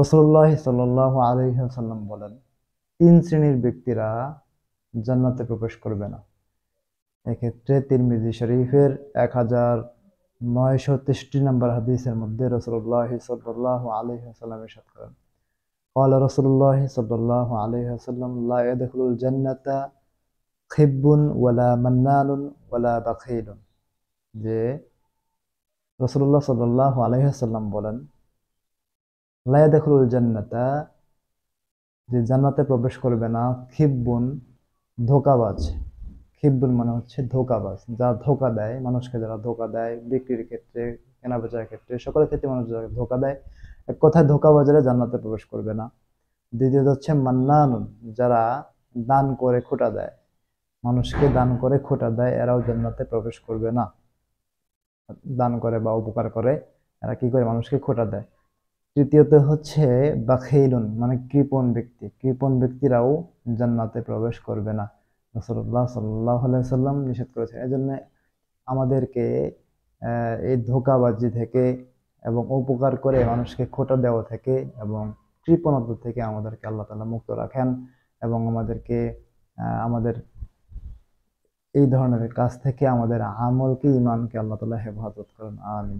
রাসূলুল্লাহ সাল্লাল্লাহু আলাইহি ওয়াসাল্লাম বলেন, তিন শ্রেণীর ব্যক্তিরা জান্নাতে প্রবেশ করবে না। এক্ষেত্রে তিরমিজি শরীফের 1963 নম্বর হাদিসের মধ্যে রাসূলুল্লাহ সাল্লাল্লাহু আলাইহি ওয়াসাল্লাম ইরশাদ করেন, قال رسول الله صلى الله عليه وسلم لا يدخل الجنة خب ولا منان ولا بخيل। যে রাসূলুল্লাহ সাল্লাল্লাহু আলাইহি ওয়াসাল্লাম বলেন, লা ইয়াদখুলুল জান্নাতা, যে জান্নাতে প্রবেশ করবে না, খিব্বুন, ধোঁকাবাজ। খিব্বুন মানে হচ্ছে ধোঁকাবাজ, যা ধোঁকা দেয় মানুষকে, যারা ধোঁকা দেয় বিক্রির ক্ষেত্রে, কেনাবেচার ক্ষেত্রে, সকলের ক্ষেত্রে মানুষ যারা ধোঁকা দেয়, এক কথায় ধোঁকাবাজেরা জান্নাতে প্রবেশ করবে না। দ্বিতীয়ত হচ্ছে মান্নানুন, যারা দান করে খোঁটা দেয়, মানুষকে দান করে খোঁটা দেয়, এরাও জান্নাতে প্রবেশ করবে না। দান করে বা উপকার করে, এরা কি করে? মানুষকে খোঁটা দেয়। তৃতীয়ত হচ্ছে বাখিলুন, মানে কৃপণ ব্যক্তি, কৃপণ ব্যক্তিরাও জান্নাতে প্রবেশ করবে না। রাসূলুল্লাহ সাল্লাল্লাহু আলাইহি ওয়াসাল্লাম নিষেধ করেছেন। এজন্য আমাদেরকে এই ধোঁকাবাজি থেকে এবং উপকার করে মানুষকে খোঁটা দেওয়া থেকে এবং কৃপণতা থেকে আমাদেরকে আল্লাহ তাআলা মুক্ত রাখেন, এবং আমাদেরকে আমাদের এই ধরনের কাজ থেকে আমাদের আমলকে, ইমানকে আল্লাহ তাআলা হেফাজত করেন। আমিন।